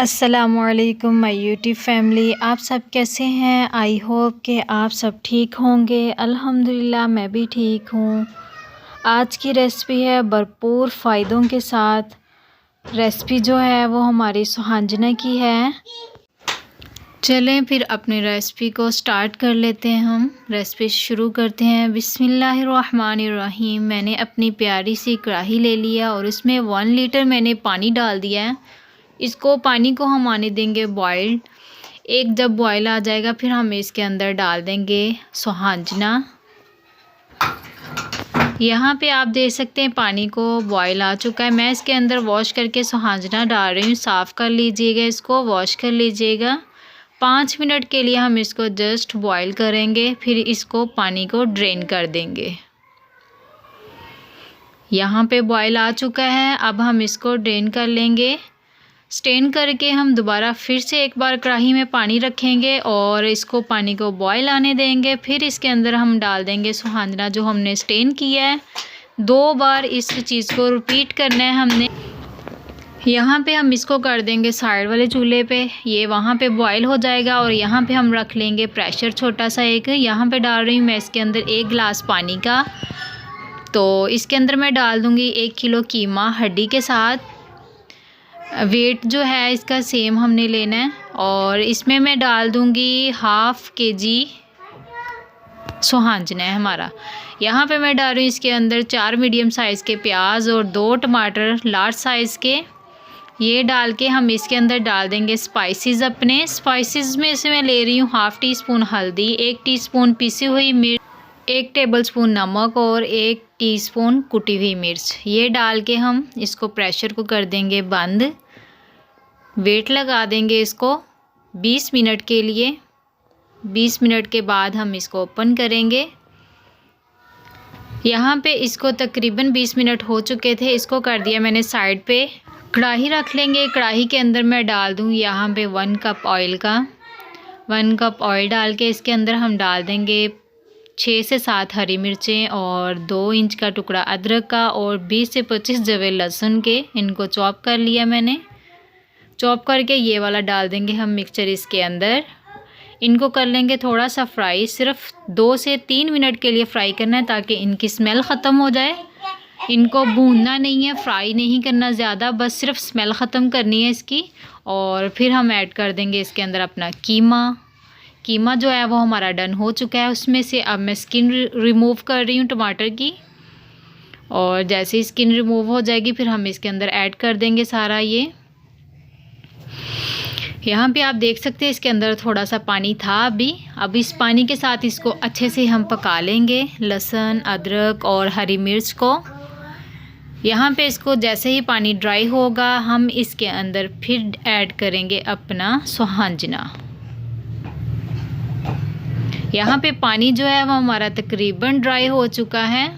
अस्सलामुअलैकुम my YouTube family, आप सब कैसे हैं। आई होप कि आप सब ठीक होंगे। अल्हम्दुलिल्लाह मैं भी ठीक हूँ। आज की रेसिपी है भरपूर फ़ायदों के साथ। रेसिपी जो है वो हमारी सुहांजना की है। चलें फिर अपनी रेसिपी को स्टार्ट कर लेते हैं। हम रेसिपी शुरू करते हैं। बिस्मिल्लाहिर्रहमानिर्रहीम। मैंने अपनी प्यारी सी कढ़ाई ले लिया और उसमें 1 लीटर मैंने पानी डाल दिया है। इसको पानी को हम आने देंगे बॉइल्ड। एक जब बॉयल आ जाएगा फिर हम इसके अंदर डाल देंगे सुहांजना। यहाँ पे आप देख सकते हैं पानी को बॉयल आ चुका है। मैं इसके अंदर वॉश करके सुहांजना डाल रही हूँ। साफ़ कर लीजिएगा, इसको वॉश कर लीजिएगा। 5 मिनट के लिए हम इसको जस्ट बॉयल करेंगे, फिर इसको पानी को ड्रेन कर देंगे। यहाँ पे बॉयल आ चुका है, अब हम इसको ड्रेन कर लेंगे। स्ट्रेन करके हम दोबारा फिर से एक बार कढ़ाई में पानी रखेंगे और इसको पानी को बॉयल आने देंगे। फिर इसके अंदर हम डाल देंगे सुहांजना जो हमने स्ट्रेन किया है। 2 बार इस चीज़ को रिपीट करना है हमने। यहाँ पे हम इसको कर देंगे साइड वाले चूल्हे पे, ये वहाँ पे बॉयल हो जाएगा और यहाँ पे हम रख लेंगे प्रेशर छोटा सा एक। यहाँ पे डाल रही हूँ मैं इसके अंदर 1 गिलास पानी का। तो इसके अंदर मैं डाल दूँगी 1 किलो कीमा हड्डी के साथ। वेट जो है इसका सेम हमने लेना है और इसमें मैं डाल दूँगी 1/2 kg सुहांजना है हमारा। यहाँ पे मैं डाल रही हूँ इसके अंदर 4 मीडियम साइज़ के प्याज और 2 टमाटर लार्ज साइज़ के। ये डाल के हम इसके अंदर डाल देंगे स्पाइसेस अपने। स्पाइसेस में से मैं ले रही हूँ 1/2 टीस्पून हल्दी, 1 टीस्पून पिसी हुई मिर्च, 1 टेबलस्पून नमक और 1 टीस्पून कुटी हुई मिर्च। ये डाल के हम इसको प्रेशर को कर देंगे बंद। वेट लगा देंगे इसको 20 मिनट के लिए। 20 मिनट के बाद हम इसको ओपन करेंगे। यहाँ पे इसको तकरीबन 20 मिनट हो चुके थे। इसको कर दिया मैंने साइड पे। कढ़ाई रख लेंगे। कढ़ाई के अंदर मैं डाल दूँ यहाँ पे 1 कप ऑयल का। 1 कप ऑयल डाल के इसके अंदर हम डाल देंगे 6 से 7 हरी मिर्चें और 2 इंच का टुकड़ा अदरक का और 20 से 25 जवे लहसुन के। इनको चॉप कर लिया मैंने। चॉप करके ये वाला डाल देंगे हम मिक्सचर इसके अंदर। इनको कर लेंगे थोड़ा सा फ्राई। सिर्फ 2 से 3 मिनट के लिए फ्राई करना है ताकि इनकी स्मेल ख़त्म हो जाए। इनको भूनना नहीं है, फ्राई नहीं करना ज़्यादा, बस सिर्फ स्मेल ख़त्म करनी है इसकी। और फिर हम ऐड कर देंगे इसके अंदर अपना कीमा। कीमा जो है वो हमारा डन हो चुका है। उसमें से अब मैं स्किन रिमूव कर रही हूँ टमाटर की। और जैसे ही स्किन रिमूव हो जाएगी फिर हम इसके अंदर ऐड कर देंगे सारा ये। यहाँ पे आप देख सकते हैं इसके अंदर थोड़ा सा पानी था अभी। अब इस पानी के साथ इसको अच्छे से हम पका लेंगे, लहसुन, अदरक और हरी मिर्च को। यहाँ पे इसको जैसे ही पानी ड्राई होगा हम इसके अंदर फिर ऐड करेंगे अपना सुहांजना। यहाँ पे पानी जो है वो हमारा तकरीबन ड्राई हो चुका है।